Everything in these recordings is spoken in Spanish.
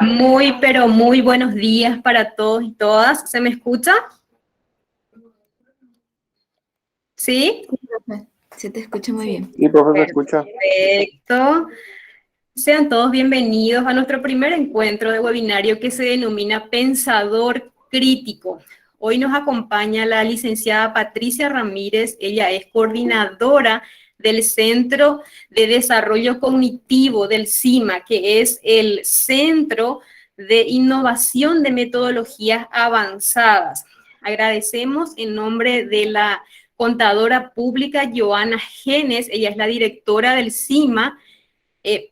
Muy, pero muy buenos días para todos y todas. ¿Se me escucha? ¿Sí? Se te escucha muy bien. Sí, profe, se escucha. Perfecto. Sean todos bienvenidos a nuestro primer encuentro de webinario que se denomina Pensador Crítico. Hoy nos acompaña la licenciada Patricia Ramírez. Ella es coordinadora del Centro de Desarrollo Cognitivo del CIMA, que es el Centro de Innovación de Metodologías Avanzadas. Agradecemos en nombre de la contadora pública Joana Genes, ella es la directora del CIMA,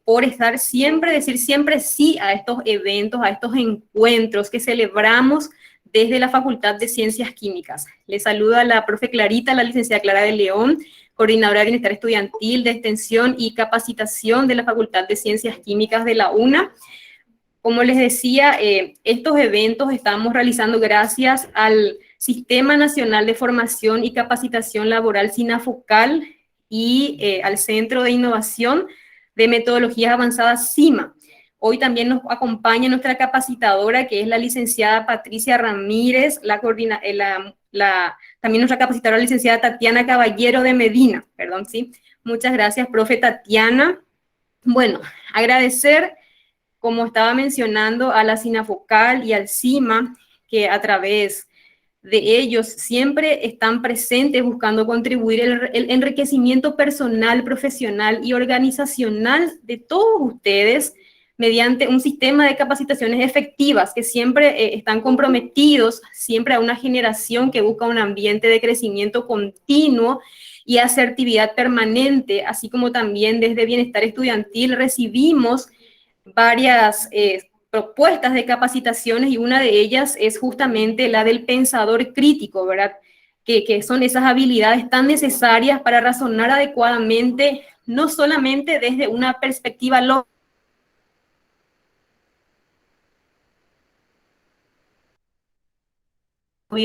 por decir siempre sí a estos eventos, a estos encuentros que celebramos desde la Facultad de Ciencias Químicas. Les saluda la profe Clarita, la licenciada Clara de León, coordinadora de Bienestar Estudiantil de Extensión y Capacitación de la Facultad de Ciencias Químicas de la UNA. Como les decía, estos eventos estamos realizando gracias al Sistema Nacional de Formación y Capacitación Laboral SINAFOCAL y al Centro de Innovación de Metodologías Avanzadas CIMA. Hoy también nos acompaña nuestra capacitadora, que es la licenciada Patricia Ramírez, también nuestra capacitadora, la licenciada Tatiana Caballero de Medina. ¿Sí? Muchas gracias, profe Tatiana. Bueno, agradecer, como estaba mencionando, a la SINAFOCAL y al CIMA, que a través de ellos siempre están presentes buscando contribuir el enriquecimiento personal, profesional y organizacional de todos ustedes mediante un sistema de capacitaciones efectivas que siempre están comprometidos siempre a una generación que busca un ambiente de crecimiento continuo y asertividad permanente, así como también desde Bienestar Estudiantil recibimos varias propuestas de capacitaciones y una de ellas es justamente la del pensador crítico, ¿verdad? Que son esas habilidades tan necesarias para razonar adecuadamente, no solamente desde una perspectiva lógica,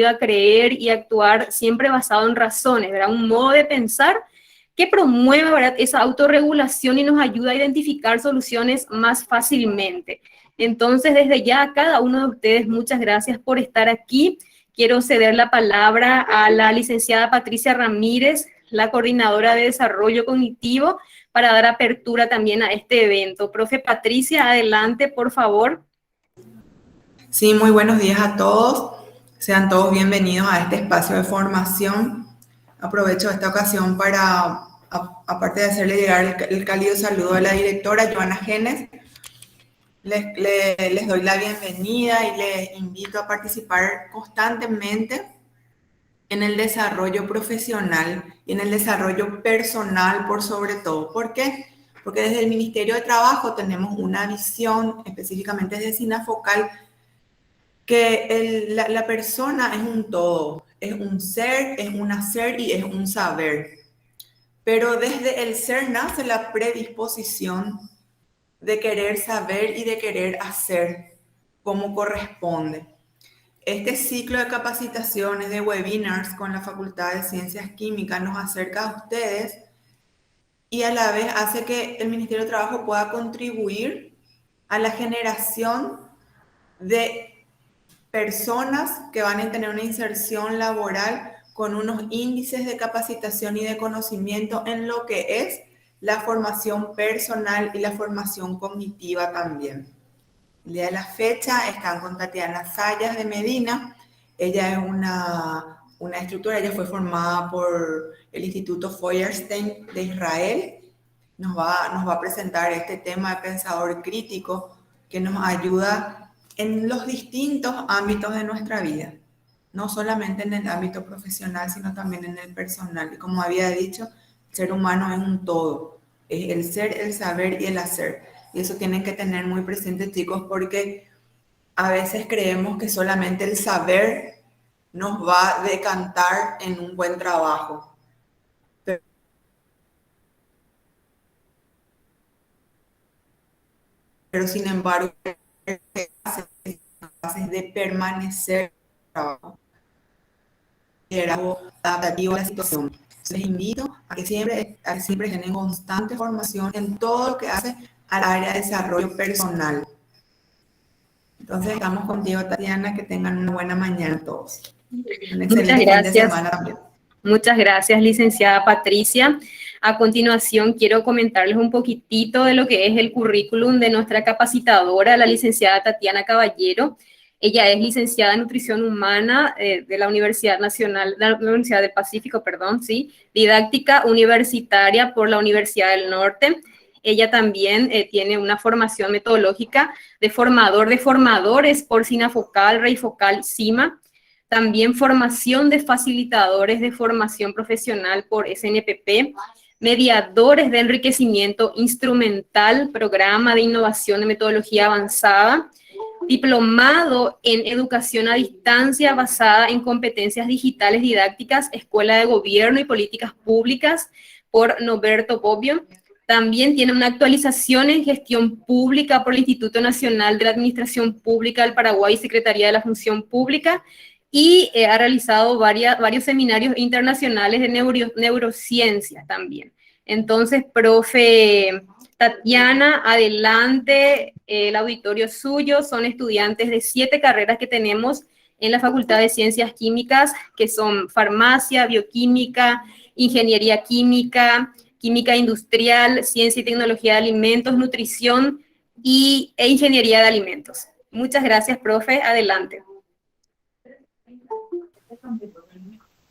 a creer y actuar siempre basado en razones, ¿verdad? Un modo de pensar que promueva, ¿verdad?, esa autorregulación y nos ayuda a identificar soluciones más fácilmente. Entonces, desde ya a cada uno de ustedes, muchas gracias por estar aquí. Quiero ceder la palabra a la licenciada Patricia Ramírez, la coordinadora de desarrollo cognitivo, para dar apertura también a este evento. Profe Patricia, adelante, por favor. Sí, muy buenos días a todos. Sean todos bienvenidos a este espacio de formación. Aprovecho esta ocasión para, aparte de hacerle llegar el cálido saludo a la directora Joana Genes, les doy la bienvenida y les invito a participar constantemente en el desarrollo profesional y en el desarrollo personal por sobre todo. ¿Por qué? Porque desde el Ministerio de Trabajo tenemos una visión, específicamente desde SINAFOCAL, que la persona es un todo, es un ser, es un hacer y es un saber. Pero desde el ser nace la predisposición de querer saber y de querer hacer como corresponde. Este ciclo de capacitaciones, de webinars con la Facultad de Ciencias Químicas nos acerca a ustedes y a la vez hace que el Ministerio de Trabajo pueda contribuir a la generación de personas que van a tener una inserción laboral con unos índices de capacitación y de conocimiento en lo que es la formación personal y la formación cognitiva también. El día de la fecha están con Tatiana Sayas de Medina. Ella es una instructora, ella fue formada por el Instituto Feuerstein de Israel. Nos va a presentar este tema de pensador crítico que nos ayuda en los distintos ámbitos de nuestra vida, no solamente en el ámbito profesional, sino también en el personal. Y como había dicho, el ser humano es un todo, es el ser, el saber y el hacer. Y eso tienen que tener muy presente, chicos, porque a veces creemos que solamente el saber nos va a decantar en un buen trabajo. Pero sin embargo, bases de permanecer en el trabajo, liderazgo adaptativo a la situación. Les invito a que siempre estén en constante formación en todo lo que hace al área de desarrollo personal. Entonces, estamos contigo, Tatiana, que tengan una buena mañana todos. Un Muchas excelente fin de gracias. semana también. Muchas gracias, licenciada Patricia. A continuación, quiero comentarles un poquitito de lo que es el currículum de nuestra capacitadora, la licenciada Tatiana Caballero. Ella es licenciada en Nutrición Humana de la Universidad Nacional, de la Universidad del Pacífico, perdón, sí, didáctica universitaria por la Universidad del Norte. Ella también tiene una formación metodológica de formador de formadores por Sinafocal, Reifocal, CIMA. También formación de facilitadores de formación profesional por SNPP, mediadores de enriquecimiento instrumental, programa de innovación de metodología avanzada, diplomado en educación a distancia basada en competencias digitales didácticas, Escuela de Gobierno y Políticas Públicas por Noberto Bobbio. También tiene una actualización en gestión pública por el Instituto Nacional de la Administración Pública del Paraguay, Secretaría de la Función Pública, y ha realizado varios seminarios internacionales de neurociencia también. Entonces, profe Tatiana, adelante, el auditorio es suyo. Son estudiantes de 7 carreras que tenemos en la Facultad de Ciencias Químicas, que son farmacia, bioquímica, ingeniería química, química industrial, ciencia y tecnología de alimentos, nutrición e ingeniería de alimentos. Muchas gracias, profe. Adelante.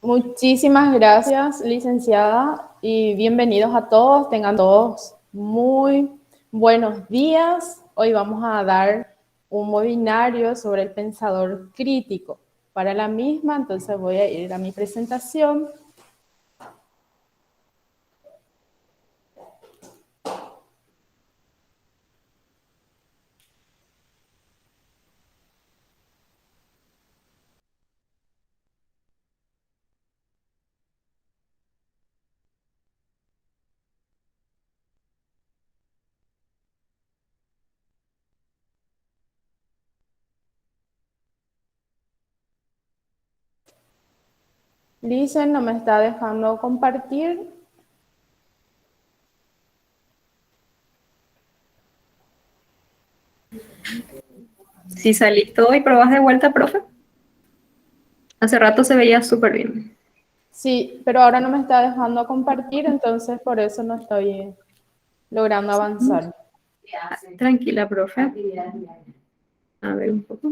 Muchísimas gracias, licenciada, y bienvenidos a todos. Tengan todos muy buenos días. Hoy vamos a dar un webinario sobre el pensador crítico. Para la misma, entonces voy a ir a mi presentación. Lisen no me está dejando compartir. Si saliste y probas de vuelta, profe. Hace rato se veía súper bien. Sí, pero ahora no me está dejando compartir, entonces por eso no estoy logrando avanzar. Tranquila, profe. A ver un poco.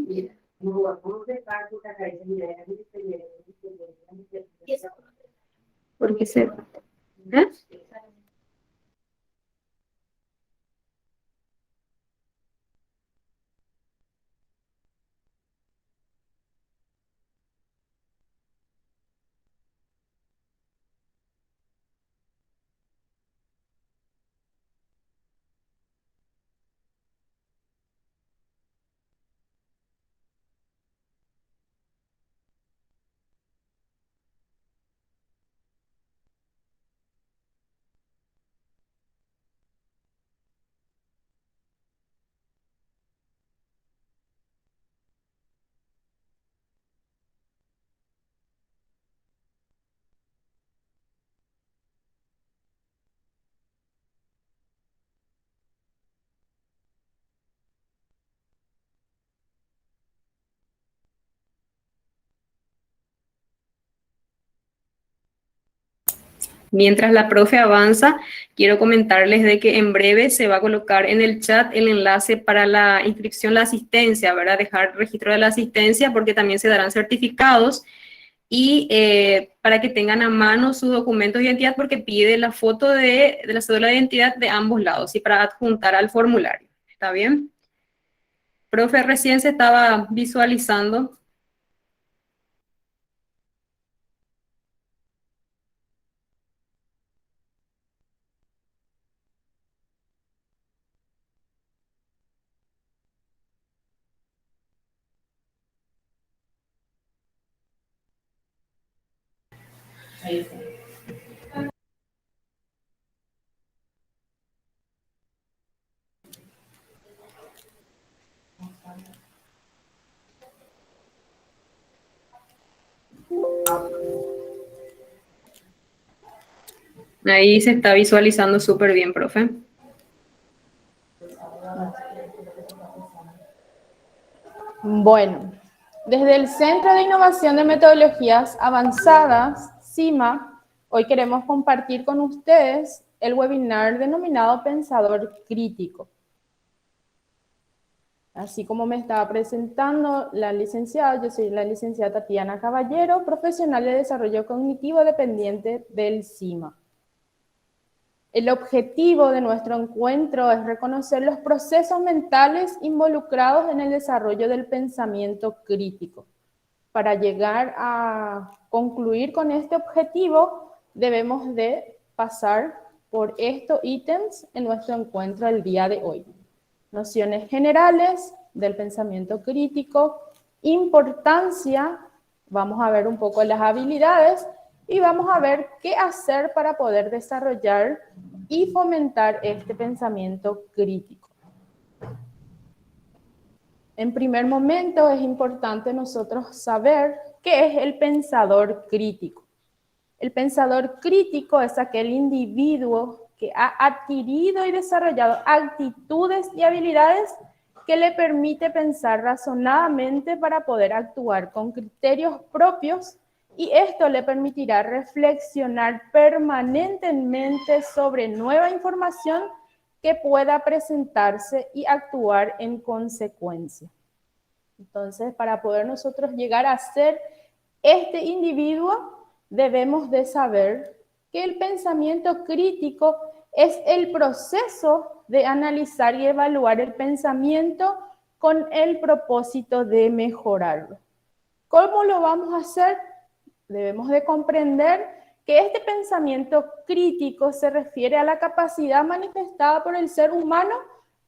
¿Por qué se...? ¿Eh? Mientras la profe avanza, quiero comentarles de que en breve se va a colocar en el chat el enlace para la inscripción, la asistencia, ¿verdad? Dejar registro de la asistencia porque también se darán certificados y para que tengan a mano sus documentos de identidad porque pide la foto de la cédula de identidad de ambos lados y para adjuntar al formulario. ¿Está bien? Profe, recién se estaba visualizando. Ahí está. Ahí se está visualizando súper bien, profe. Bueno, desde el Centro de Innovación de Metodologías Avanzadas, CIMA, hoy queremos compartir con ustedes el webinar denominado Pensador Crítico. Así como me estaba presentando la licenciada, yo soy la licenciada Tatiana Caballero, profesional de desarrollo cognitivo dependiente del CIMA. El objetivo de nuestro encuentro es reconocer los procesos mentales involucrados en el desarrollo del pensamiento crítico. Para llegar a concluir con este objetivo, debemos de pasar por estos ítems en nuestro encuentro del día de hoy. Nociones generales del pensamiento crítico, importancia, vamos a ver un poco las habilidades y vamos a ver qué hacer para poder desarrollar y fomentar este pensamiento crítico. En primer momento es importante nosotros saber qué es el pensador crítico. El pensador crítico es aquel individuo que ha adquirido y desarrollado actitudes y habilidades que le permite pensar razonadamente para poder actuar con criterios propios, y esto le permitirá reflexionar permanentemente sobre nueva información que pueda presentarse y actuar en consecuencia. Entonces, para poder nosotros llegar a ser este individuo, debemos de saber que el pensamiento crítico es el proceso de analizar y evaluar el pensamiento con el propósito de mejorarlo. ¿Cómo lo vamos a hacer? Debemos de comprender que este pensamiento crítico se refiere a la capacidad manifestada por el ser humano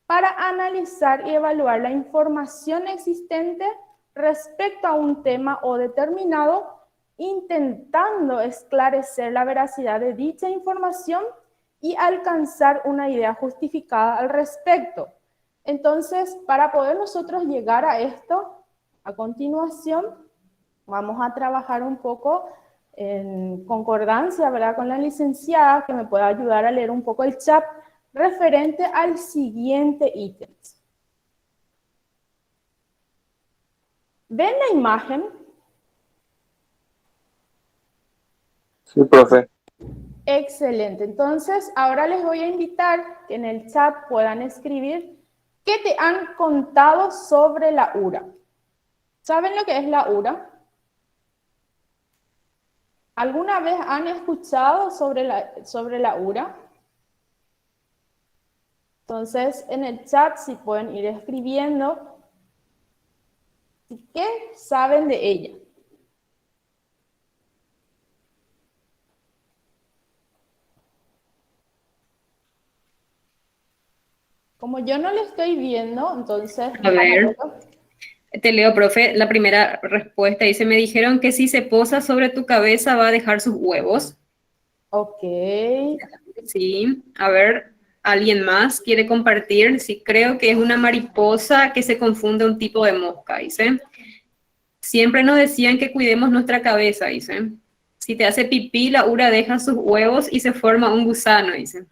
para analizar y evaluar la información existente respecto a un tema o determinado, intentando esclarecer la veracidad de dicha información y alcanzar una idea justificada al respecto. Entonces, para poder nosotros llegar a esto, a continuación, vamos a trabajar un poco en concordancia, ¿verdad?, con la licenciada, que me pueda ayudar a leer un poco el chat referente al siguiente ítem. ¿Ven la imagen? Sí, profe. Excelente. Entonces, ahora les voy a invitar que en el chat puedan escribir qué te han contado sobre la URA. ¿Saben lo que es la URA? ¿Alguna vez han escuchado sobre la URA? Entonces, en el chat si pueden ir escribiendo qué saben de ella. Como yo no le estoy viendo, entonces... A ver, te leo, profe, la primera respuesta dice, me dijeron que si se posa sobre tu cabeza va a dejar sus huevos. Ok. Sí, a ver, ¿alguien más quiere compartir? Sí, creo que es una mariposa que se confunde un tipo de mosca, dice. Siempre nos decían que cuidemos nuestra cabeza, dice. Si te hace pipí, la URA deja sus huevos y se forma un gusano, dice.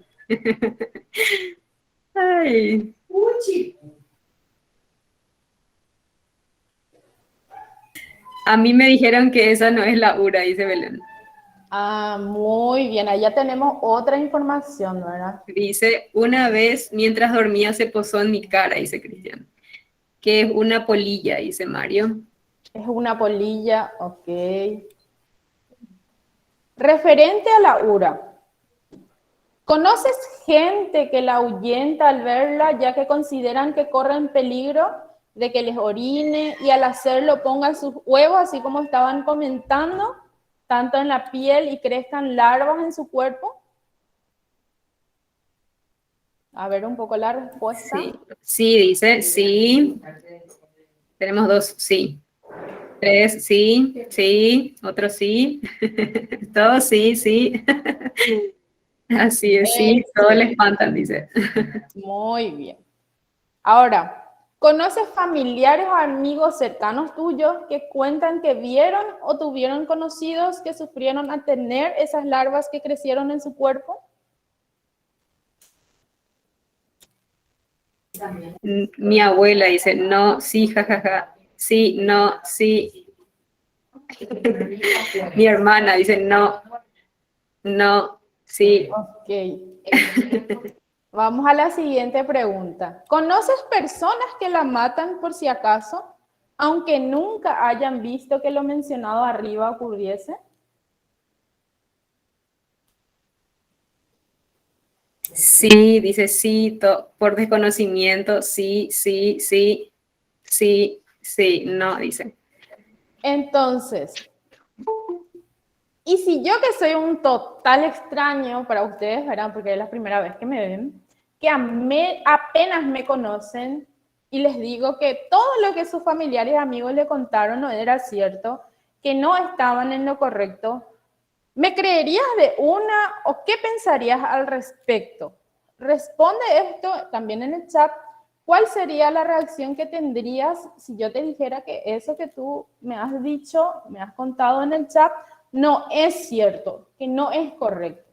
Ay. A mí me dijeron que esa no es la URA, dice Belén. Ah, muy bien. Allá tenemos otra información, ¿verdad? Dice, una vez mientras dormía se posó en mi cara, dice Cristian. Que es una polilla, dice Mario. Es una polilla, ok. Referente a la URA, ¿conoces gente que la ahuyenta al verla, ya que consideran que corren peligro de que les orine y al hacerlo pongan sus huevos, así como estaban comentando, tanto en la piel y crezcan larvas en su cuerpo? A ver un poco la respuesta. Sí, sí, dice, sí. Tenemos dos, sí. 3, sí, sí. Otro sí. Todos sí, sí. Así es, sí. Todos le espantan, dice. Muy bien. Ahora, ¿Conoces familiares o amigos cercanos tuyos que cuentan que vieron o tuvieron conocidos que sufrieron al tener esas larvas que crecieron en su cuerpo? Mi abuela dice, no, sí, jajaja, sí, no, sí. Mi hermana dice, no, no, sí. Ok. Vamos a la siguiente pregunta. ¿Conoces personas que la matan por si acaso, aunque nunca hayan visto que lo mencionado arriba ocurriese? Sí, dice sí, por desconocimiento, sí, sí, sí, sí, sí, no, dice. Entonces, y si yo que soy un total extraño para ustedes, ¿verdad? Porque es la primera vez que me ven, que apenas me conocen y les digo que todo lo que sus familiares y amigos le contaron no era cierto, que no estaban en lo correcto, ¿me creerías de una o qué pensarías al respecto? Responde esto también en el chat. ¿Cuál sería la reacción que tendrías si yo te dijera que eso que tú me has dicho, me has contado en el chat, no es cierto, que no es correcto?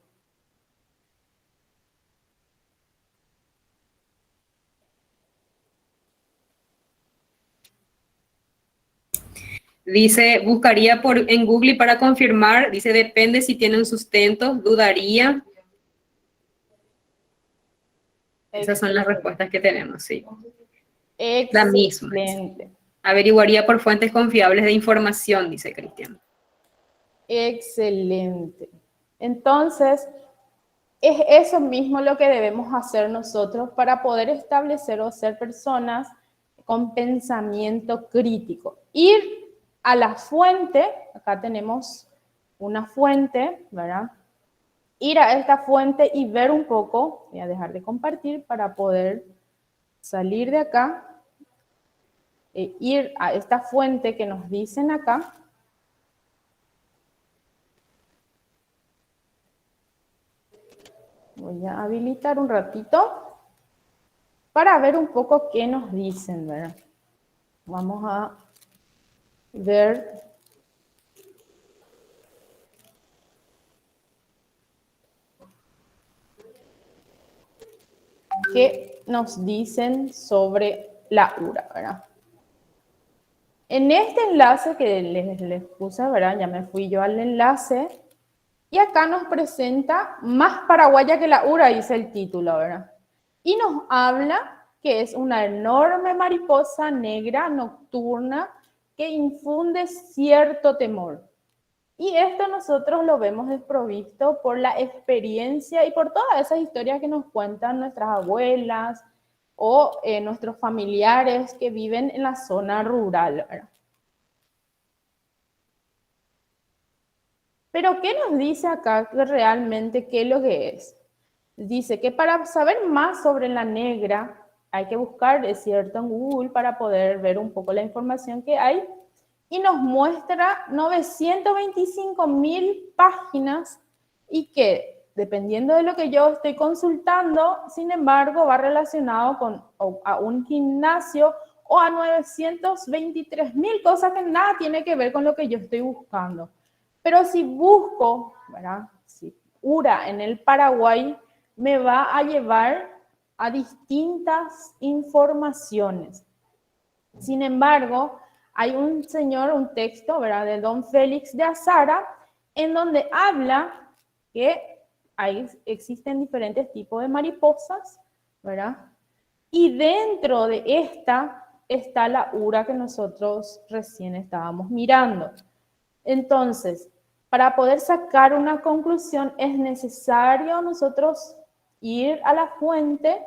Dice, buscaría en Google para confirmar, dice, depende si tiene un sustento, dudaría. Esas son las respuestas que tenemos, sí. La misma. Excelente. Averiguaría por fuentes confiables de información, dice Cristian. Excelente. Entonces, es eso mismo lo que debemos hacer nosotros para poder establecer o ser personas con pensamiento crítico. Ir a la fuente, acá tenemos una fuente, ¿verdad? Ir a esta fuente y ver un poco, voy a dejar de compartir para poder salir de acá, ir a esta fuente que nos dicen acá. Voy a habilitar un ratito para ver un poco qué nos dicen, ¿verdad? Vamos a ver qué nos dicen sobre la URA, ¿verdad? En este enlace que les puse, ¿verdad? Ya me fui yo al enlace y acá nos presenta más paraguaya que la URA, dice el título, ¿verdad? Y nos habla que es una enorme mariposa negra nocturna que infunde cierto temor. Y esto nosotros lo vemos desprovisto por la experiencia y por todas esas historias que nos cuentan nuestras abuelas o nuestros familiares que viven en la zona rural, ¿verdad? Pero ¿qué nos dice acá realmente qué es lo que es? Dice que para saber más sobre la negra hay que buscar, es cierto, en Google para poder ver un poco la información que hay y nos muestra 925.000 páginas y que dependiendo de lo que yo estoy consultando, sin embargo, va relacionado con a un gimnasio o a 923.000 cosas que nada tiene que ver con lo que yo estoy buscando. Pero si busco, ¿verdad? Si URA en el Paraguay, me va a llevar a distintas informaciones. Sin embargo, hay un texto, ¿verdad?, de don Félix de Azara, en donde habla que existen diferentes tipos de mariposas, ¿verdad? Y dentro de esta está la URA que nosotros recién estábamos mirando. Entonces, para poder sacar una conclusión es necesario nosotros ir a la fuente,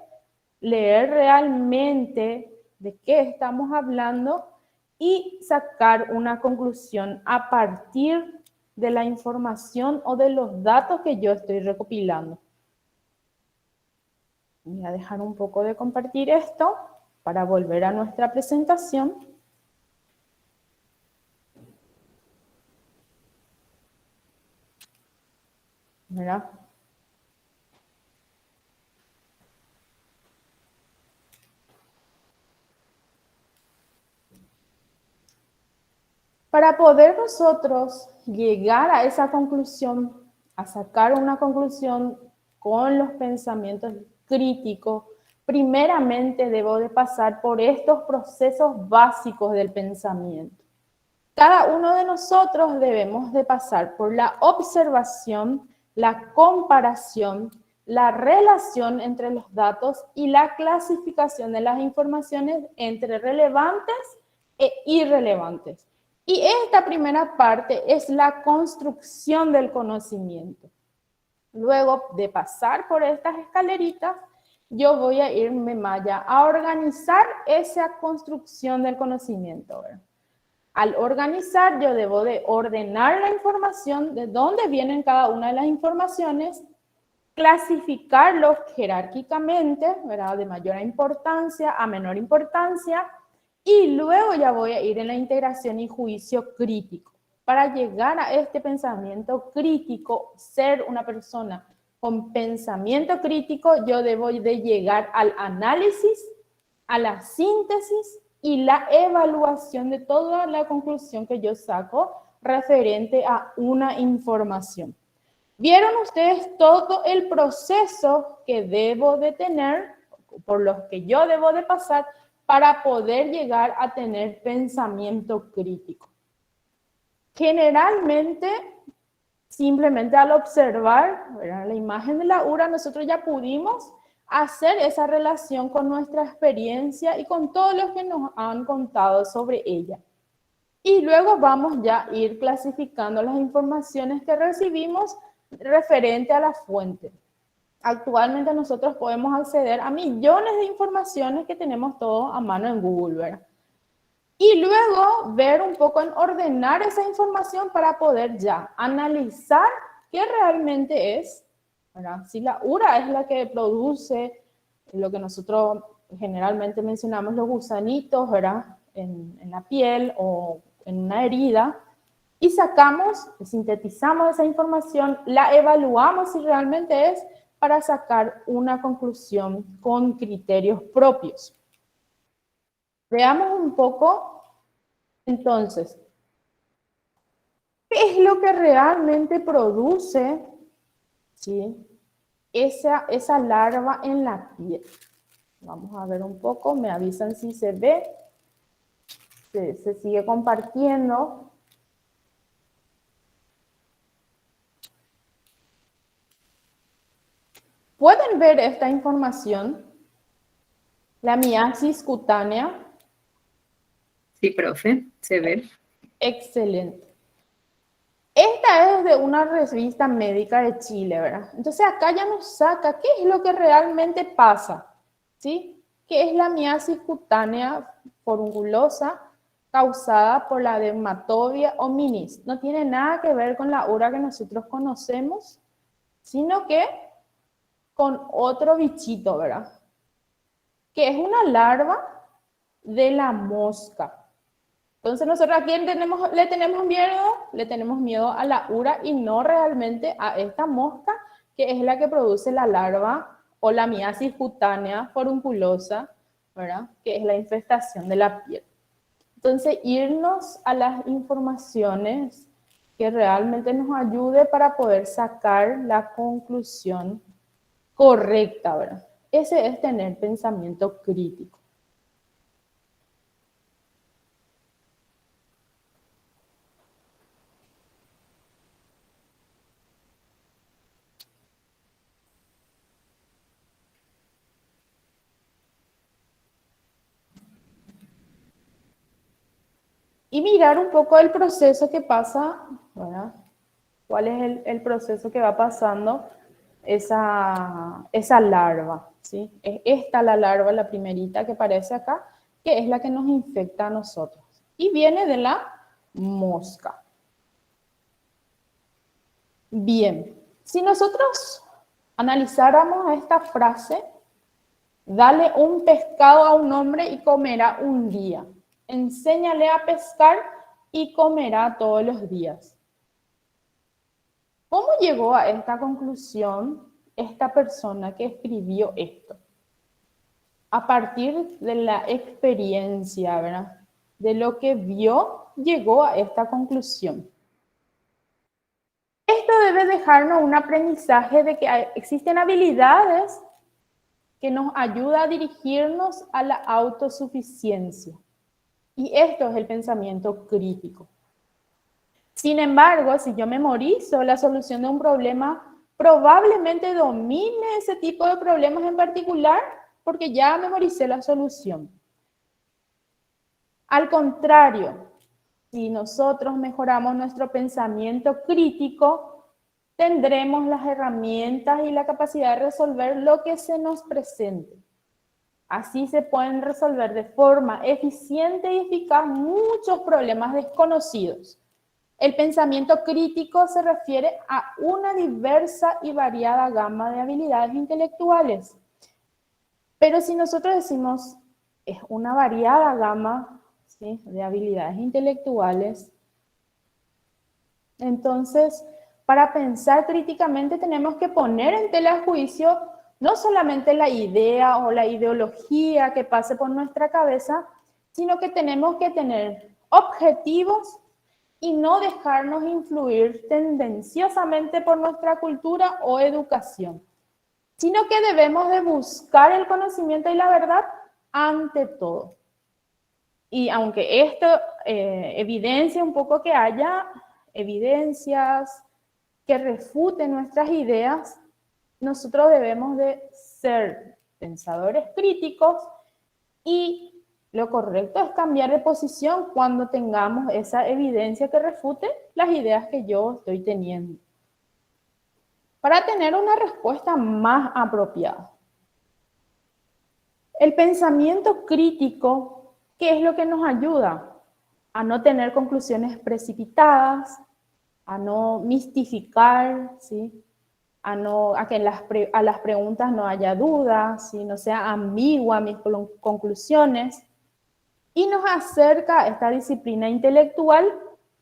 leer realmente de qué estamos hablando y sacar una conclusión a partir de la información o de los datos que yo estoy recopilando. Voy a dejar un poco de compartir esto para volver a nuestra presentación. ¿Verdad? Para poder nosotros llegar a esa conclusión, a sacar una conclusión con los pensamientos críticos, primeramente debo de pasar por estos procesos básicos del pensamiento. Cada uno de nosotros debemos de pasar por la observación, la comparación, la relación entre los datos y la clasificación de las informaciones entre relevantes e irrelevantes. Y esta primera parte es la construcción del conocimiento. Luego de pasar por estas escaleritas, yo voy a irme a organizar esa construcción del conocimiento, ¿verdad? Al organizar, yo debo de ordenar la información, de dónde vienen cada una de las informaciones, clasificarlos jerárquicamente, ¿verdad? De mayor importancia a menor importancia, y luego ya voy a ir en la integración y juicio crítico. Para llegar a este pensamiento crítico, ser una persona con pensamiento crítico, yo debo de llegar al análisis, a la síntesis y la evaluación de toda la conclusión que yo saco referente a una información. ¿Vieron ustedes todo el proceso que debo de tener, por los que yo debo de pasar para poder llegar a tener pensamiento crítico? Generalmente, simplemente al observar, ¿verdad?, la imagen de la URA, nosotros ya pudimos hacer esa relación con nuestra experiencia y con todo lo que nos han contado sobre ella. Y luego vamos ya a ir clasificando las informaciones que recibimos referente a la fuente. Actualmente nosotros podemos acceder a millones de informaciones que tenemos todos a mano en Google, ¿verdad? Y luego ver un poco en ordenar esa información para poder ya analizar qué realmente es, ¿verdad? Si la URA es la que produce lo que nosotros generalmente mencionamos, los gusanitos, ¿verdad?, en la piel o en una herida, y sacamos, sintetizamos esa información, la evaluamos si realmente es, para sacar una conclusión con criterios propios. Veamos un poco, entonces, ¿qué es lo que realmente produce, ¿sí?, esa larva en la piel? Vamos a ver un poco, me avisan si se ve, se sigue compartiendo. ¿Pueden ver esta información? La miasis cutánea. Sí, profe, se ve. Excelente. Esta es de una revista médica de Chile, ¿verdad? Entonces acá ya nos saca qué es lo que realmente pasa, ¿sí? ¿Qué es la miasis cutánea forunculosa causada por la dermatobia hominis? No tiene nada que ver con la URA que nosotros conocemos, sino que con otro bichito, ¿verdad?, que es una larva de la mosca. Entonces nosotros aquí le tenemos miedo a la URA y no realmente a esta mosca, que es la que produce la larva o la miasis cutánea forunculosa, ¿verdad?, que es la infestación de la piel. Entonces, irnos a las informaciones que realmente nos ayude para poder sacar la conclusión correcta, ¿verdad? Ese es tener pensamiento crítico. Y mirar un poco el proceso que pasa, ¿verdad? ¿Cuál es el proceso que va pasando esa larva? ¿Sí? Es esta la larva, la primerita que aparece acá, que es la que nos infecta a nosotros. Y viene de la mosca. Bien, si nosotros analizáramos esta frase, dale un pescado a un hombre y comerá un día. Enséñale a pescar y comerá todos los días. ¿Cómo llegó a esta conclusión esta persona que escribió esto? A partir de la experiencia, ¿verdad?, de lo que vio, llegó a esta conclusión. Esto debe dejarnos un aprendizaje de que existen habilidades que nos ayudan a dirigirnos a la autosuficiencia. Y esto es el pensamiento crítico. Sin embargo, si yo memorizo la solución de un problema, probablemente domine ese tipo de problemas en particular porque ya memoricé la solución. Al contrario, si nosotros mejoramos nuestro pensamiento crítico, tendremos las herramientas y la capacidad de resolver lo que se nos presente. Así se pueden resolver de forma eficiente y eficaz muchos problemas desconocidos. El pensamiento crítico se refiere a una diversa y variada gama de habilidades intelectuales. Pero si nosotros decimos es una variada gama, ¿sí?, de habilidades intelectuales, entonces para pensar críticamente tenemos que poner en tela de juicio no solamente la idea o la ideología que pase por nuestra cabeza, sino que tenemos que tener objetivos y no dejarnos influir tendenciosamente por nuestra cultura o educación, sino que debemos de buscar el conocimiento y la verdad ante todo. Y aunque esto evidencia un poco que haya evidencias que refuten nuestras ideas, nosotros debemos de ser pensadores críticos y lo correcto es cambiar de posición cuando tengamos esa evidencia que refute las ideas que yo estoy teniendo, para tener una respuesta más apropiada. El pensamiento crítico, ¿qué es lo que nos ayuda? A no tener conclusiones precipitadas, a no mistificar, ¿sí?, a que a las preguntas no haya dudas, ¿sí?, no sea ambigua mis conclusiones, y nos acerca a esta disciplina intelectual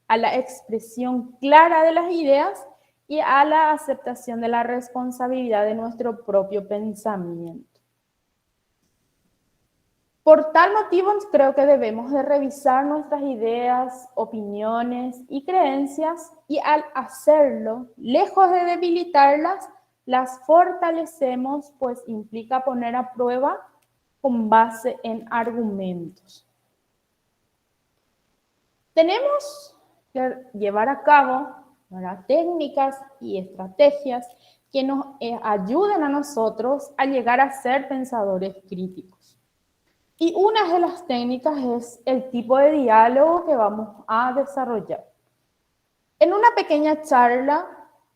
a la expresión clara de las ideas y a la aceptación de la responsabilidad de nuestro propio pensamiento. Por tal motivo, creo que debemos de revisar nuestras ideas, opiniones y creencias, y al hacerlo, lejos de debilitarlas, las fortalecemos, pues implica poner a prueba con base en argumentos. Tenemos que llevar a cabo, ¿verdad?, técnicas y estrategias que nos ayuden a nosotros a llegar a ser pensadores críticos. Y una de las técnicas es el tipo de diálogo que vamos a desarrollar. En una pequeña charla,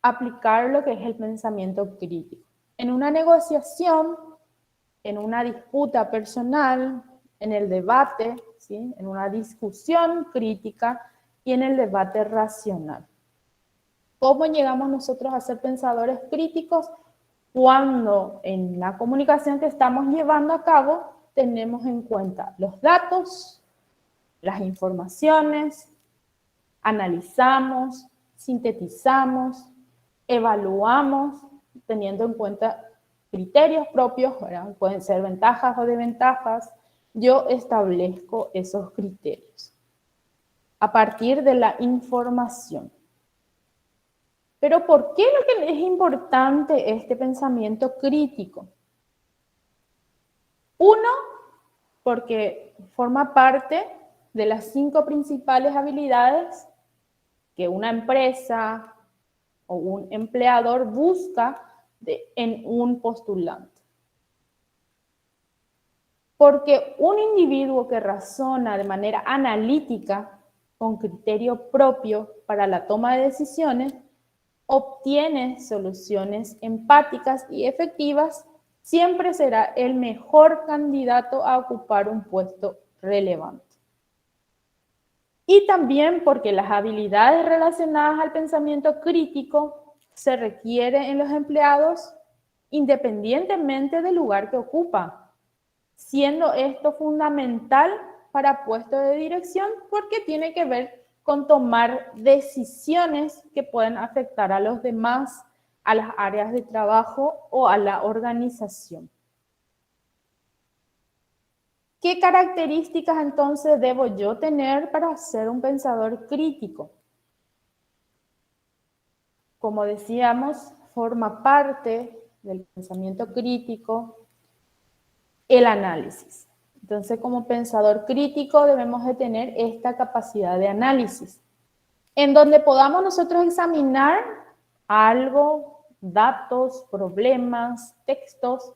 aplicar lo que es el pensamiento crítico. En una negociación, en una disputa personal, en el debate, ¿sí?, en una discusión crítica y en el debate racional. ¿Cómo llegamos nosotros a ser pensadores críticos? Cuando en la comunicación que estamos llevando a cabo tenemos en cuenta los datos, las informaciones, analizamos, sintetizamos, evaluamos, teniendo en cuenta criterios propios, ¿verdad?, pueden ser ventajas o desventajas. Yo establezco esos criterios a partir de la información. Pero ¿por qué lo que es importante este pensamiento crítico? Uno, porque forma parte de las 5 principales habilidades que una empresa o un empleador busca en un postulante. Porque un individuo que razona de manera analítica, con criterio propio para la toma de decisiones, obtiene soluciones empáticas y efectivas, siempre será el mejor candidato a ocupar un puesto relevante. Y también porque las habilidades relacionadas al pensamiento crítico se requieren en los empleados independientemente del lugar que ocupa, siendo esto fundamental para puestos de dirección porque tiene que ver con tomar decisiones que pueden afectar a los demás, a las áreas de trabajo o a la organización. ¿Qué características entonces debo yo tener para ser un pensador crítico? Como decíamos, forma parte del pensamiento crítico el análisis. Entonces, como pensador crítico debemos de tener esta capacidad de análisis, en donde podamos nosotros examinar algo, datos, problemas, textos,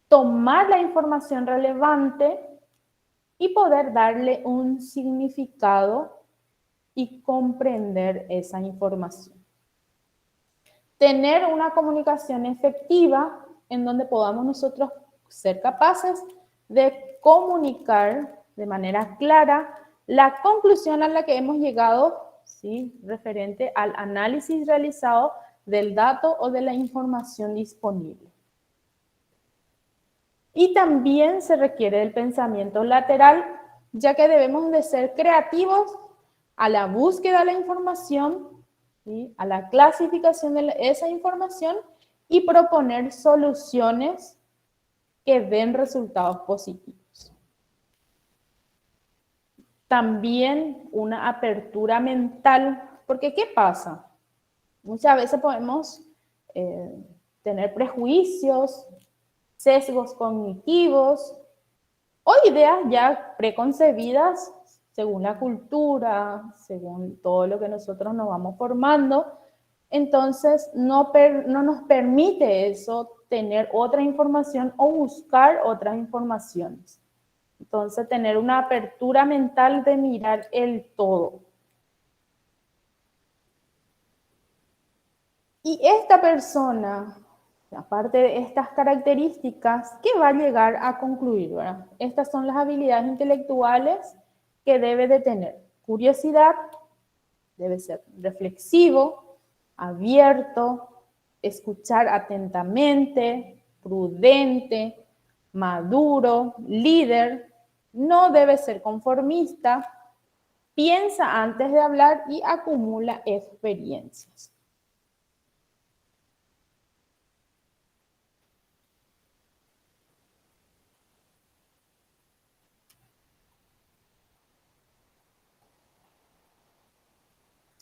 tomar la información relevante y poder darle un significado y comprender esa información. Tener una comunicación efectiva en donde podamos nosotros ser capaces de comunicar de manera clara la conclusión a la que hemos llegado, ¿sí?, referente al análisis realizado del dato o de la información disponible. Y también se requiere del pensamiento lateral, ya que debemos de ser creativos a la búsqueda de la información, ¿sí?, a la clasificación de esa información y proponer soluciones que den resultados positivos. También una apertura mental, porque ¿qué pasa? Muchas veces podemos tener prejuicios, sesgos cognitivos o ideas ya preconcebidas según la cultura, según todo lo que nosotros nos vamos formando. Entonces, no nos permite eso tener otra información o buscar otras informaciones. Entonces, tener una apertura mental de mirar el todo. Y esta persona, aparte de estas características, ¿qué va a llegar a concluir, ¿verdad? Estas son las habilidades intelectuales que debe de tener. Curiosidad, debe ser reflexivo, abierto, escuchar atentamente, prudente, maduro, líder, no debe ser conformista, piensa antes de hablar y acumula experiencias.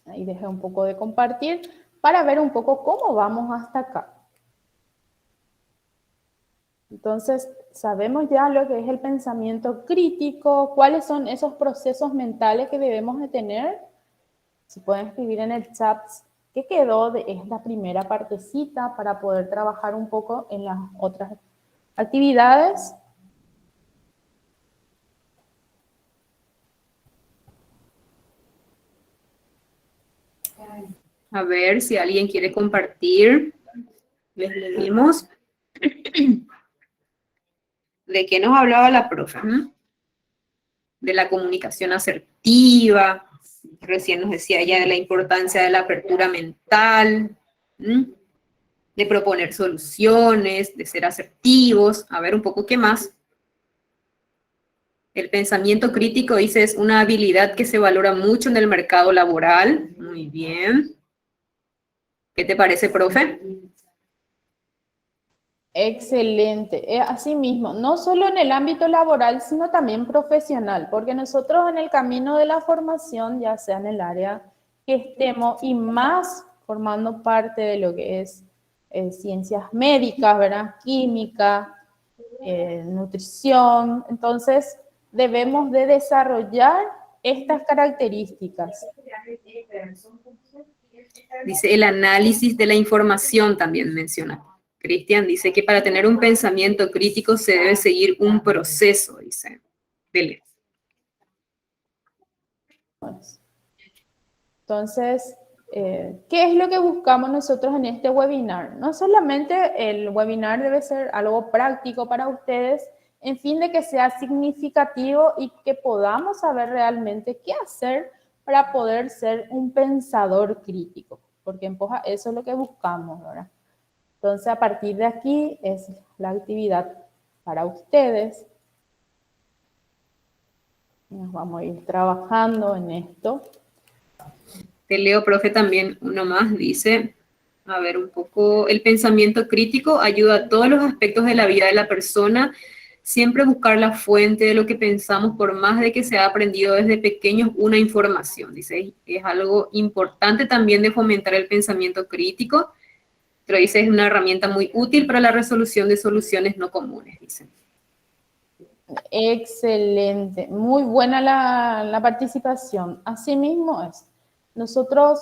Ahí dejé un poco de compartir para ver un poco cómo vamos hasta acá. Entonces, sabemos ya lo que es el pensamiento crítico, cuáles son esos procesos mentales que debemos de tener. Si pueden escribir en el chat qué quedó de esta primera partecita para poder trabajar un poco en las otras actividades. A ver si alguien quiere compartir. Les leímos. ¿De qué nos hablaba la profe? De la comunicación asertiva. Recién nos decía ella de la importancia de la apertura mental, de proponer soluciones, de ser asertivos. A ver un poco qué más. El pensamiento crítico, dice, es una habilidad que se valora mucho en el mercado laboral. Muy bien. ¿Qué te parece, profe? Excelente. Así mismo, no solo en el ámbito laboral, sino también profesional, porque nosotros en el camino de la formación, ya sea en el área que estemos y más formando parte de lo que es ciencias médicas, ¿verdad? Química, nutrición, entonces debemos de desarrollar estas características. Dice, el análisis de la información también menciona. Cristian dice que para tener un pensamiento crítico se debe seguir un proceso, dice. Dele. Entonces, ¿qué es lo que buscamos nosotros en este webinar? No solamente el webinar debe ser algo práctico para ustedes, en fin de que sea significativo y que podamos saber realmente qué hacer para poder ser un pensador crítico, porque en Poja eso es lo que buscamos, ¿verdad? Entonces, a partir de aquí es la actividad para ustedes. Nos vamos a ir trabajando en esto. Te leo, profe, también uno más. Dice, a ver un poco, el pensamiento crítico ayuda a todos los aspectos de la vida de la persona siempre buscar la fuente de lo que pensamos, por más de que se ha aprendido desde pequeños una información. Dice, es algo importante también de fomentar el pensamiento crítico, pero dice, es una herramienta muy útil para la resolución de soluciones no comunes, dice. Excelente, muy buena la participación. Asimismo es, nosotros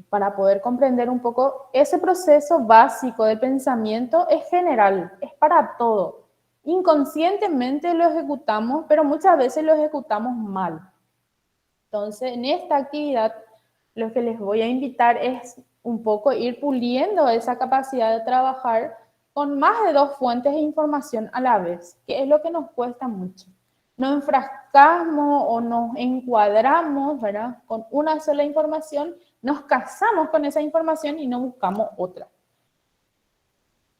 para poder comprender un poco ese proceso básico de pensamiento es general, es para todo. Inconscientemente lo ejecutamos, pero muchas veces lo ejecutamos mal. Entonces, en esta actividad, lo que les voy a invitar es un poco ir puliendo esa capacidad de trabajar con más de dos fuentes de información a la vez, que es lo que nos cuesta mucho. Nos enfrascamos o nos encuadramos, ¿verdad?, con una sola información, nos casamos con esa información y no buscamos otra.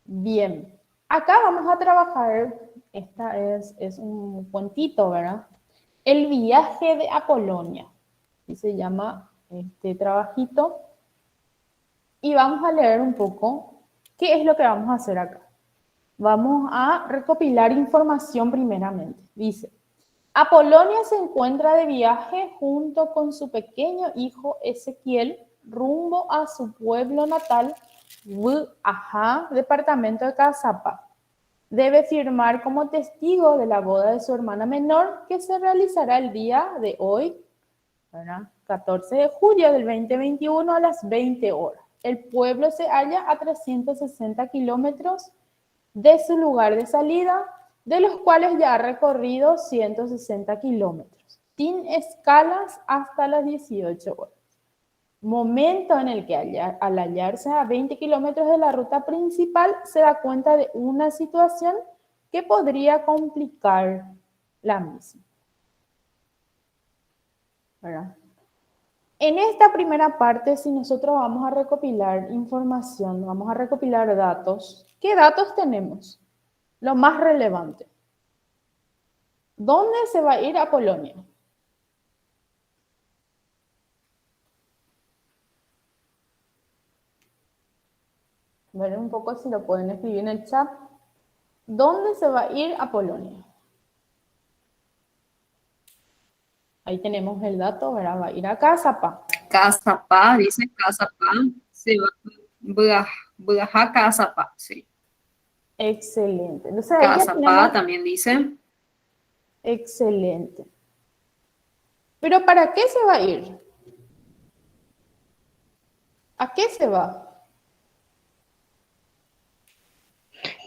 Bien, acá vamos a trabajar, esta es un cuentito, ¿verdad? El viaje de Apolonia, así se llama este trabajito. Y vamos a leer un poco qué es lo que vamos a hacer acá. Vamos a recopilar información primeramente. Dice, Apolonia se encuentra de viaje junto con su pequeño hijo Ezequiel rumbo a su pueblo natal, Ajá, departamento de Caazapá. Debe firmar como testigo de la boda de su hermana menor que se realizará el día de hoy, ¿verdad?, 14 de julio del 2021 a las 20 horas. El pueblo se halla a 360 kilómetros de su lugar de salida, de los cuales ya ha recorrido 160 kilómetros, sin escalas hasta las 18 horas. Momento en el que al hallarse a 20 kilómetros de la ruta principal se da cuenta de una situación que podría complicar la misma, ¿verdad? En esta primera parte, si nosotros vamos a recopilar información, vamos a recopilar datos, ¿qué datos tenemos? Lo más relevante. ¿Dónde se va a ir Apolonia? Ver un poco si lo pueden escribir en el chat. ¿Dónde se va a ir Apolonia? Ahí tenemos el dato, ¿verdad? Va a ir a Caazapá. Caazapá, dice Caazapá, se va a Caazapá, sí. Excelente. Entonces, ahí ya Caazapá tenemos... también dice. Excelente. ¿Pero para qué se va a ir? ¿A qué se va?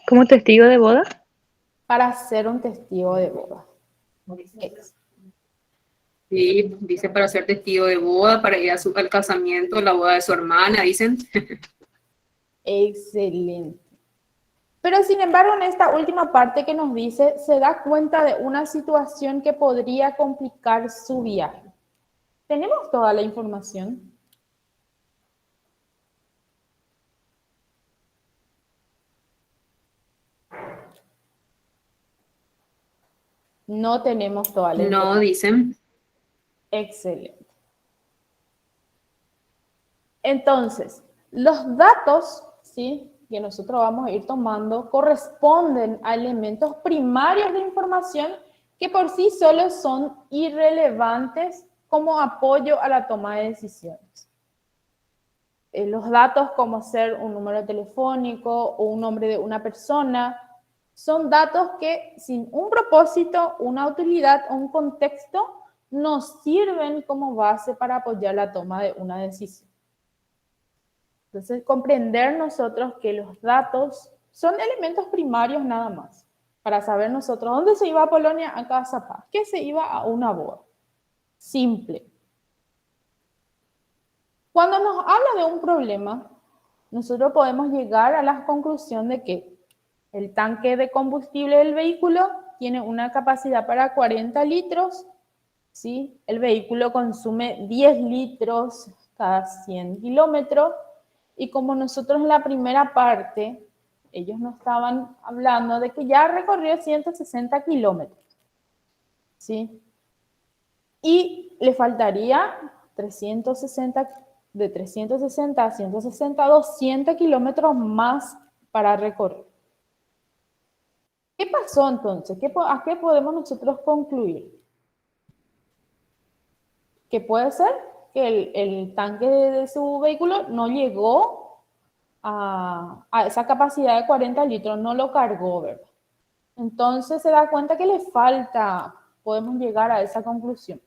¿Como testigo de boda? Para ser un testigo de boda. Sí, dice para ser testigo de boda, para ir al casamiento, la boda de su hermana, dicen. Excelente. Pero sin embargo, en esta última parte que nos dice, se da cuenta de una situación que podría complicar su viaje. ¿Tenemos toda la información? No tenemos toda la información. No, dicen. Excelente. Entonces, los datos, ¿sí?, que nosotros vamos a ir tomando corresponden a elementos primarios de información que por sí solos son irrelevantes como apoyo a la toma de decisiones. Los datos como ser un número telefónico o un nombre de una persona son datos que sin un propósito, una utilidad o un contexto nos sirven como base para apoyar la toma de una decisión. Entonces, comprender nosotros que los datos son elementos primarios nada más, para saber nosotros dónde se iba a Polonia, a Caazapá, que se iba a una boda. Simple. Cuando nos habla de un problema, nosotros podemos llegar a la conclusión de que el tanque de combustible del vehículo tiene una capacidad para 40 litros, ¿sí? El vehículo consume 10 litros cada 100 kilómetros, y como nosotros en la primera parte, ellos nos estaban hablando de que ya recorrió 160 kilómetros, ¿sí? Y le faltaría 360, de 360 a 160, 200 kilómetros más para recorrer. ¿Qué pasó entonces? ¿A qué podemos nosotros concluir? Que puede ser que el tanque de su vehículo no llegó a esa capacidad de 40 litros, no lo cargó, ¿verdad? Entonces se da cuenta que le falta, podemos llegar a esa conclusión.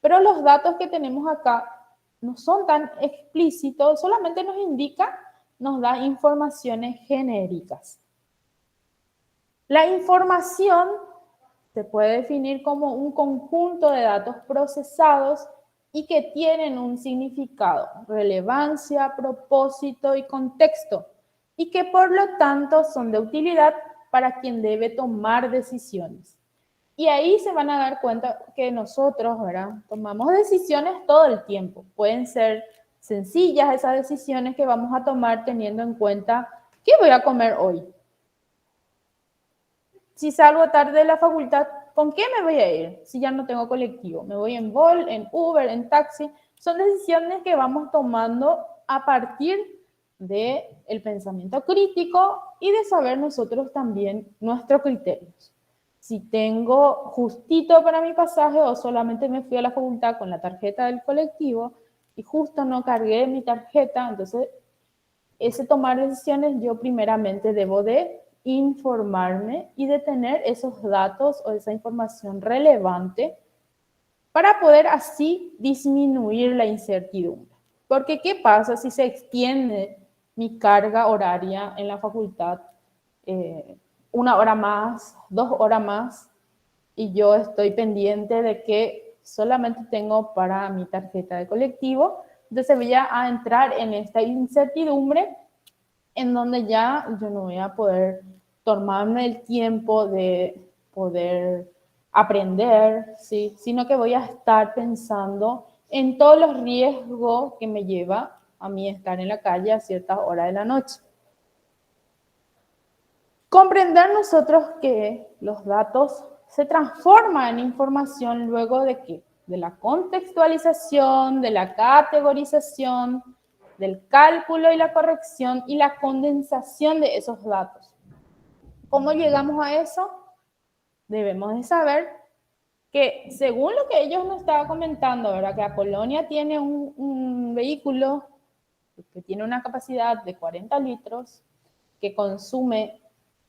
Pero los datos que tenemos acá no son tan explícitos, solamente nos da informaciones genéricas. La información se puede definir como un conjunto de datos procesados y que tienen un significado, relevancia, propósito y contexto, y que por lo tanto son de utilidad para quien debe tomar decisiones. Y ahí se van a dar cuenta que nosotros, ¿verdad?, tomamos decisiones todo el tiempo. Pueden ser sencillas esas decisiones que vamos a tomar teniendo en cuenta qué voy a comer hoy. Si salgo tarde de la facultad, ¿con qué me voy a ir? Si ya no tengo colectivo, me voy en Bolt, en Uber, en taxi. Son decisiones que vamos tomando a partir del pensamiento crítico y de saber nosotros también nuestros criterios. Si tengo justito para mi pasaje o solamente me fui a la facultad con la tarjeta del colectivo y justo no cargué mi tarjeta, entonces ese tomar decisiones yo primeramente debo de informarme y de tener esos datos o esa información relevante para poder así disminuir la incertidumbre. Porque ¿qué pasa si se extiende mi carga horaria en la facultad 1 hora más, 2 horas más, y yo estoy pendiente de que solamente tengo para mi tarjeta de colectivo? Entonces voy a entrar en esta incertidumbre en donde ya yo no voy a poder tomarme el tiempo de poder aprender, ¿sí?, sino que voy a estar pensando en todos los riesgos que me lleva a mí estar en la calle a ciertas horas de la noche. Comprender nosotros que los datos se transforman en información luego de ¿qué? De la contextualización, de la categorización, del cálculo y la corrección y la condensación de esos datos. ¿Cómo llegamos a eso? Debemos de saber que según lo que ellos nos estaban comentando, ¿verdad?, que Apolonia tiene un vehículo que tiene una capacidad de 40 litros, que consume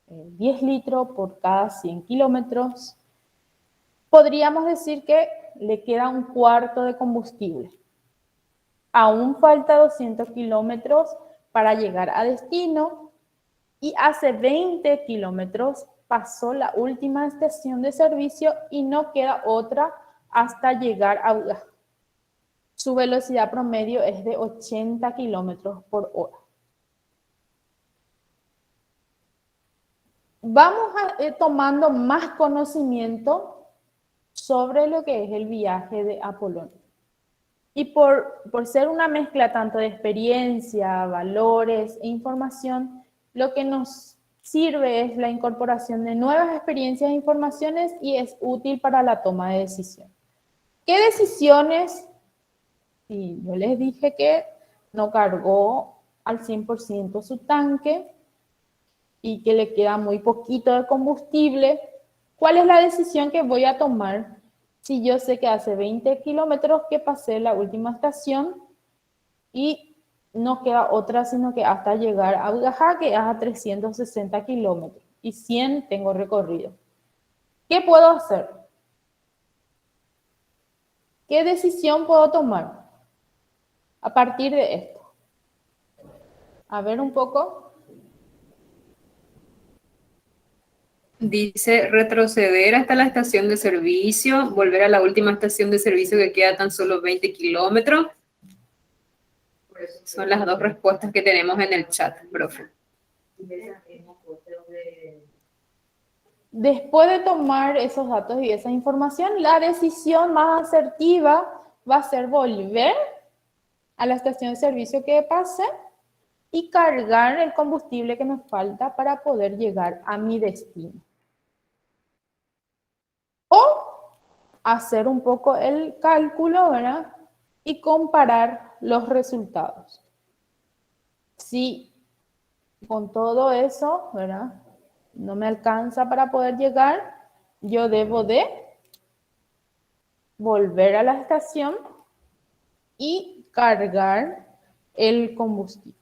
10 litros por cada 100 kilómetros, podríamos decir que le queda un cuarto de combustible. Aún falta 200 kilómetros para llegar a destino y hace 20 kilómetros pasó la última estación de servicio y no queda otra hasta llegar a Uga. Su velocidad promedio es de 80 kilómetros por hora. Vamos tomando más conocimiento sobre lo que es el viaje de Apolonia. Y por ser una mezcla tanto de experiencia, valores e información, lo que nos sirve es la incorporación de nuevas experiencias e informaciones y es útil para la toma de decisión. ¿Qué decisiones? Sí, yo les dije que no cargó al 100% su tanque y que le queda muy poquito de combustible. ¿Cuál es la decisión que voy a tomar si yo sé que hace 20 kilómetros que pasé la última estación y no queda otra sino que hasta llegar a Ujajá, que es a 360 kilómetros y 100 tengo recorrido? ¿Qué puedo hacer? ¿Qué decisión puedo tomar a partir de esto? A ver un poco. Dice retroceder hasta la estación de servicio, volver a la última estación de servicio que queda tan solo 20 kilómetros. Son las dos respuestas que tenemos en el chat, profe. Después de tomar esos datos y esa información, la decisión más asertiva va a ser volver a la estación de servicio que pase y cargar el combustible que me falta para poder llegar a mi destino. O hacer un poco el cálculo, ¿verdad?, y comparar los resultados. Si con todo eso, ¿verdad?, no me alcanza para poder llegar, yo debo de volver a la estación y cargar el combustible.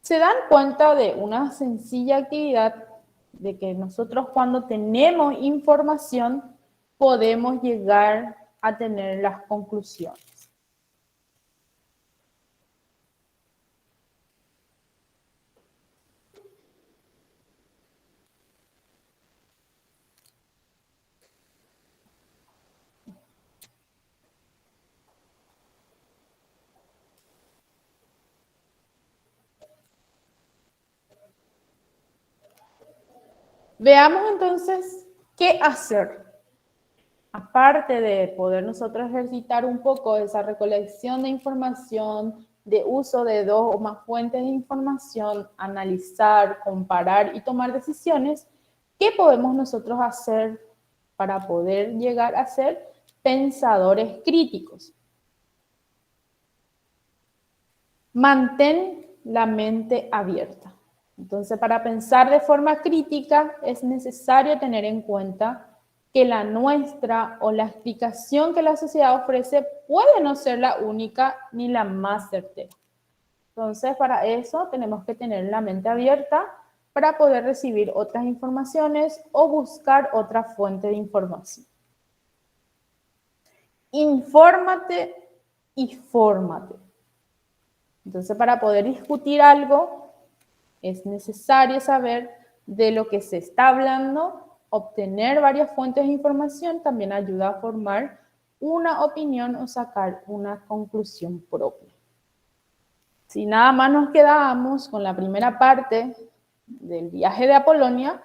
Se dan cuenta de una sencilla actividad de que nosotros cuando tenemos información podemos llegar a tener las conclusiones. Veamos entonces qué hacer. Aparte de poder nosotros ejercitar un poco esa recolección de información, de uso de 2 o más fuentes de información, analizar, comparar y tomar decisiones, ¿qué podemos nosotros hacer para poder llegar a ser pensadores críticos? Mantén la mente abierta. Entonces, para pensar de forma crítica es necesario tener en cuenta que la nuestra o la explicación que la sociedad ofrece puede no ser la única ni la más certera. Entonces, para eso tenemos que tener la mente abierta para poder recibir otras informaciones o buscar otra fuente de información. Infórmate y fórmate. Entonces, para poder discutir algo, es necesario saber de lo que se está hablando. Obtener varias fuentes de información también ayuda a formar una opinión o sacar una conclusión propia. Si nada más nos quedábamos con la primera parte del viaje de Apolonia,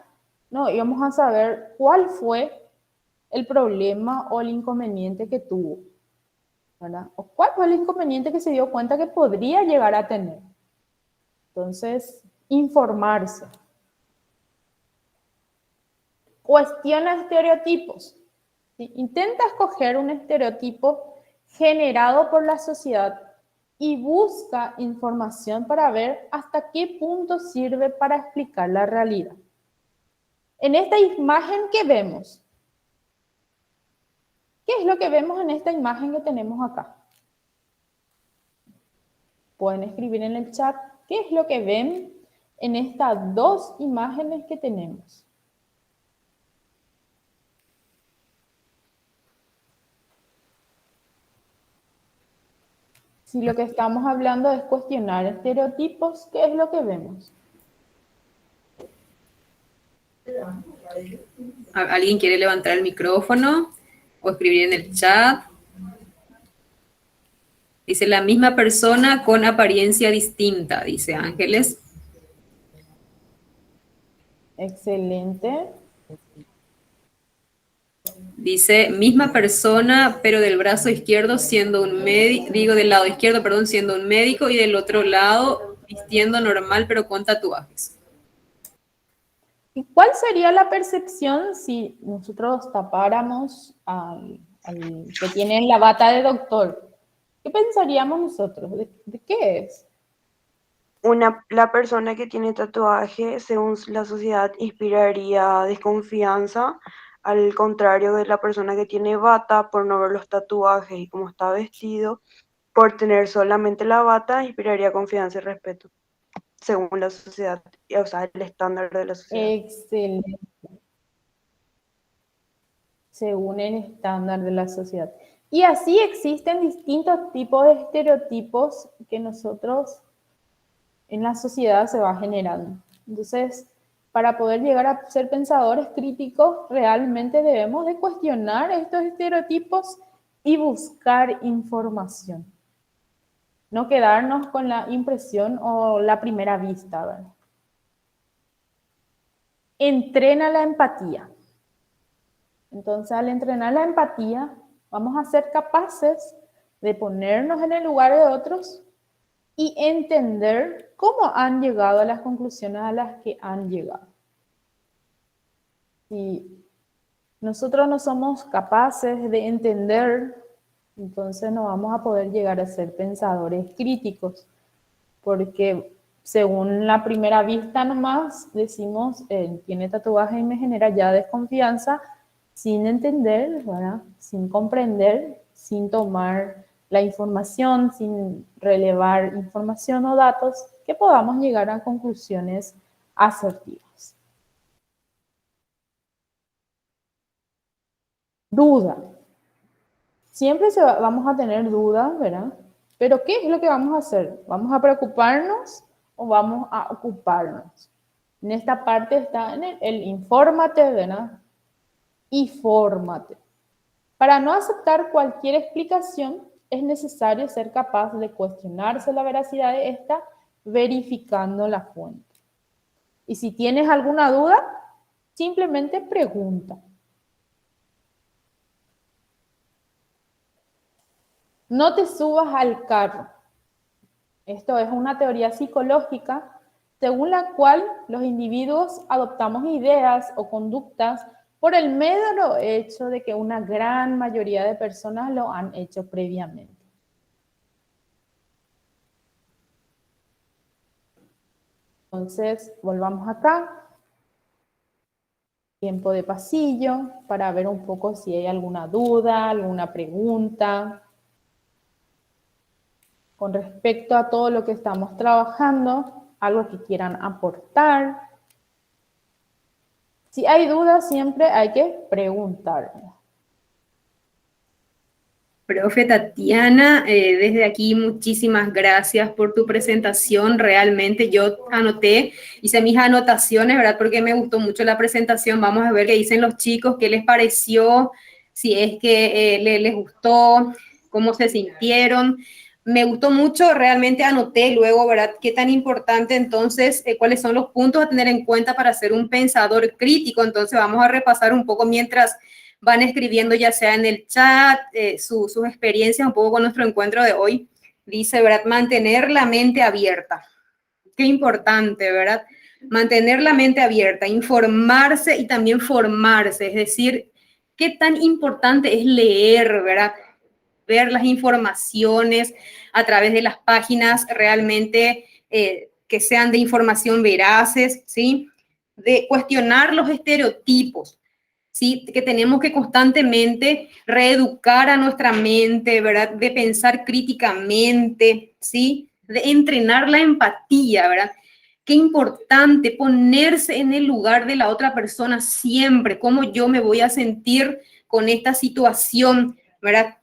no íbamos a saber cuál fue el problema o el inconveniente que tuvo, ¿verdad? O cuál fue el inconveniente que se dio cuenta que podría llegar a tener. Entonces, informarse. Cuestiona estereotipos. ¿Sí? Intenta escoger un estereotipo generado por la sociedad y busca información para ver hasta qué punto sirve para explicar la realidad. En esta imagen, ¿qué vemos? ¿Qué es lo que vemos en esta imagen que tenemos acá? Pueden escribir en el chat qué es lo que ven en estas dos imágenes que tenemos. Si lo que estamos hablando es cuestionar estereotipos, ¿qué es lo que vemos? ¿Alguien quiere levantar el micrófono o escribir en el chat? Dice la misma persona con apariencia distinta, dice Ángeles. Excelente. Dice misma persona, pero del brazo izquierdo siendo un médico, digo del lado izquierdo, perdón, siendo un médico y del otro lado vistiendo normal pero con tatuajes. ¿Y cuál sería la percepción si nosotros tapáramos al que tiene la bata de doctor? ¿Qué pensaríamos nosotros? ¿De qué es? La persona que tiene tatuaje, según la sociedad, inspiraría desconfianza, al contrario de la persona que tiene bata, por no ver los tatuajes y cómo está vestido, por tener solamente la bata, inspiraría confianza y respeto, según la sociedad, o sea, el estándar de la sociedad. Excelente. Según el estándar de la sociedad. Y así existen distintos tipos de estereotipos que nosotros en la sociedad se va generando. Entonces, para poder llegar a ser pensadores críticos, realmente debemos de cuestionar estos estereotipos y buscar información. No quedarnos con la impresión o la primera vista, ¿verdad? Entrena la empatía. Entonces, al entrenar la empatía, vamos a ser capaces de ponernos en el lugar de otros y entender cómo han llegado a las conclusiones a las que han llegado. Si nosotros no somos capaces de entender, entonces no vamos a poder llegar a ser pensadores críticos, porque según la primera vista nomás, decimos, tiene tatuaje y me genera ya desconfianza, sin entender, ¿verdad? Sin comprender, sin tomar la información, sin relevar información o datos, que podamos llegar a conclusiones asertivas. Duda. Siempre vamos a tener dudas, ¿verdad? Pero ¿qué es lo que vamos a hacer? ¿Vamos a preocuparnos o vamos a ocuparnos? En esta parte está en el infórmate, ¿verdad? Y fórmate. Para no aceptar cualquier explicación, es necesario ser capaz de cuestionarse la veracidad de esta verificando la fuente. Y si tienes alguna duda, simplemente pregunta. No te subas al carro. Esto es una teoría psicológica según la cual los individuos adoptamos ideas o conductas por el mero hecho de que una gran mayoría de personas lo han hecho previamente. Entonces, volvamos acá. Tiempo de pasillo para ver un poco si hay alguna duda, alguna pregunta con respecto a todo lo que estamos trabajando, algo que quieran aportar. Si hay dudas, siempre hay que preguntar. Profe Tatiana, desde aquí muchísimas gracias por tu presentación. Realmente yo anoté, hice mis anotaciones, ¿verdad? Porque me gustó mucho la presentación. Vamos a ver qué dicen los chicos, qué les pareció, si es que les gustó, cómo se sintieron. Me gustó mucho, realmente anoté luego, ¿verdad? Qué tan importante entonces, cuáles son los puntos a tener en cuenta para ser un pensador crítico. Entonces vamos a repasar un poco mientras van escribiendo ya sea en el chat sus experiencias un poco con nuestro encuentro de hoy. Dice, ¿verdad? Mantener la mente abierta. Qué importante, ¿verdad? Mantener la mente abierta, informarse y también formarse. Es decir, qué tan importante es leer, ¿verdad? Ver las informaciones a través de las páginas realmente que sean de información veraces, ¿sí? De cuestionar los estereotipos, ¿sí? Que tenemos que constantemente reeducar a nuestra mente, ¿verdad? De pensar críticamente, ¿sí? De entrenar la empatía, ¿verdad? Qué importante ponerse en el lugar de la otra persona siempre, cómo yo me voy a sentir con esta situación, ¿verdad?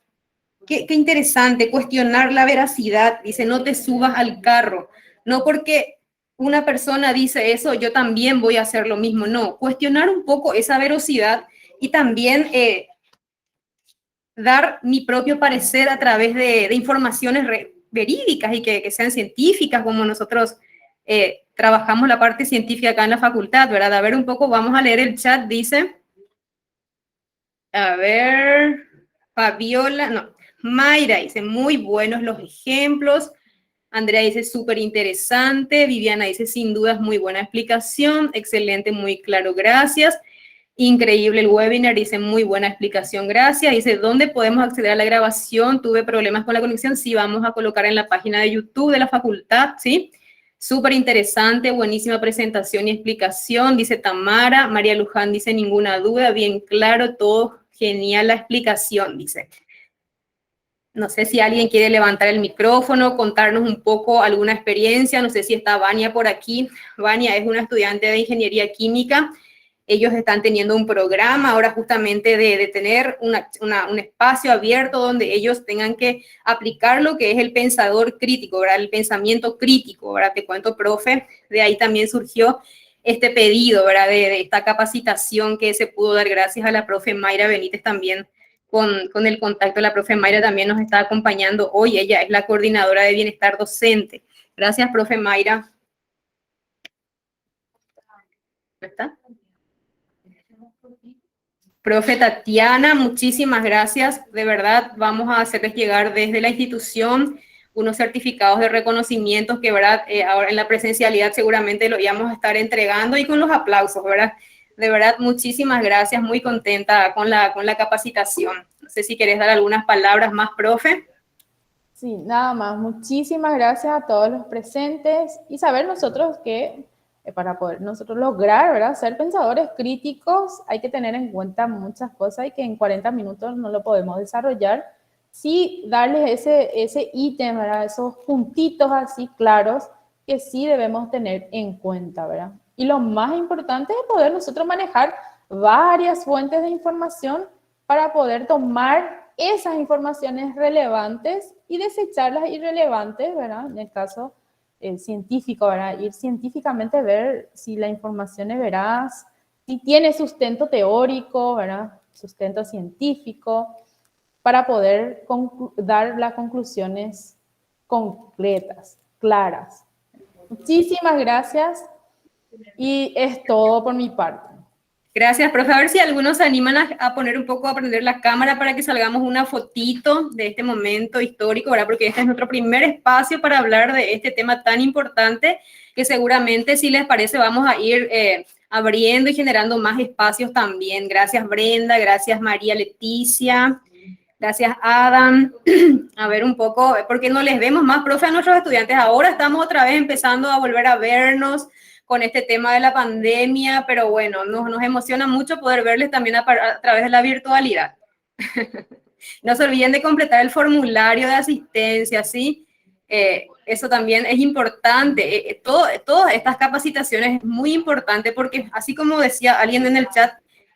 Qué interesante, cuestionar la veracidad. Dice, no te subas al carro. No porque una persona dice eso, yo también voy a hacer lo mismo. No, cuestionar un poco esa veracidad y también dar mi propio parecer a través de informaciones verídicas y que sean científicas, como nosotros trabajamos la parte científica acá en la facultad, ¿verdad? A ver un poco, vamos a leer el chat, dice. A ver, Fabiola, no. Mayra dice, muy buenos los ejemplos. Andrea dice, súper interesante. Viviana dice, sin dudas, muy buena explicación. Excelente, muy claro, gracias. Increíble el webinar, dice, muy buena explicación, gracias. Dice, ¿dónde podemos acceder a la grabación? Tuve problemas con la conexión. Sí, vamos a colocar en la página de YouTube de la facultad, ¿sí? Súper interesante, buenísima presentación y explicación. Dice Tamara. María Luján dice, ninguna duda, bien claro, todo genial la explicación, dice. No sé si alguien quiere levantar el micrófono, contarnos un poco alguna experiencia. No sé si está Vania por aquí. Vania es una estudiante de ingeniería química. Ellos están teniendo un programa ahora justamente de tener un espacio abierto donde ellos tengan que aplicar lo que es el pensador crítico, ¿verdad? El pensamiento crítico, ¿verdad? Te cuento, profe, de ahí también surgió este pedido, ¿verdad? De esta capacitación que se pudo dar gracias a la profe Mayra Benítez también. Con el contacto, la profe Mayra también nos está acompañando hoy. Ella es la coordinadora de bienestar docente. Gracias, profe Mayra. ¿Está? Profe Tatiana, muchísimas gracias. De verdad, vamos a hacerles llegar desde la institución unos certificados de reconocimientos que, ¿verdad? Ahora en la presencialidad seguramente lo íbamos a estar entregando y con los aplausos, ¿verdad? De verdad, muchísimas gracias, muy contenta con la capacitación. No sé si querés dar algunas palabras más, profe. Sí, nada más. Muchísimas gracias a todos los presentes y saber nosotros que para poder nosotros lograr, ¿verdad? Ser pensadores críticos hay que tener en cuenta muchas cosas y que en 40 minutos no lo podemos desarrollar. Sí, darles ese ítem, ¿verdad? Esos puntitos así claros que sí debemos tener en cuenta, ¿verdad? Y lo más importante es poder nosotros manejar varias fuentes de información para poder tomar esas informaciones relevantes y desechar las irrelevantes, ¿verdad? En el caso científico, ¿verdad? Ir científicamente a ver si la información es veraz, si tiene sustento teórico, ¿verdad? Sustento científico, para poder dar las conclusiones concretas, claras. Muchísimas gracias y es todo por mi parte. Gracias, profe. A ver si algunos se animan a poner un poco, a prender la cámara para que salgamos una fotito de este momento histórico, ¿verdad? Porque este es nuestro primer espacio para hablar de este tema tan importante que seguramente, si les parece, vamos a ir abriendo y generando más espacios también. Gracias, Brenda. Gracias, María Leticia. Gracias, Adam. A ver un poco, porque no les vemos más, profe, a nuestros estudiantes. Ahora estamos otra vez empezando a volver a vernos con este tema de la pandemia, pero bueno, nos emociona mucho poder verles también a través de la virtualidad. No se olviden de completar el formulario de asistencia, ¿sí? Eso también es importante. Todas estas capacitaciones es muy importante porque, así como decía alguien en el chat,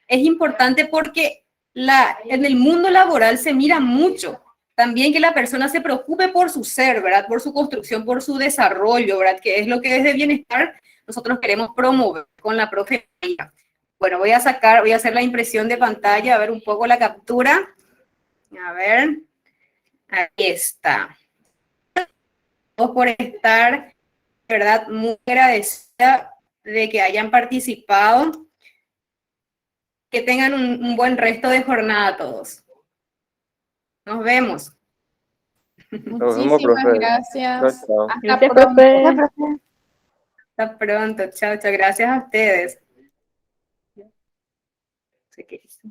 es importante porque en el mundo laboral se mira mucho también que la persona se preocupe por su ser, ¿verdad? Por su construcción, por su desarrollo, ¿verdad? Que es lo que desde Bienestar nosotros queremos promover con la profe. Bueno, voy a hacer la impresión de pantalla, a ver un poco la captura. A ver, ahí está. Por estar, de verdad, muy agradecida de que hayan participado. Que tengan un buen resto de jornada todos. Nos vemos. Nos vemos, Muchísimas profe. gracias. Chao, chao. Hasta Gracias, pronto. profe. Hasta pronto. Chao, chao. Gracias a ustedes. No sé qué hizo.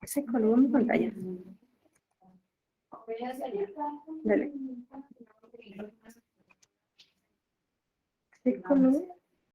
Se colgó mi pantalla. Dale. Se colgó.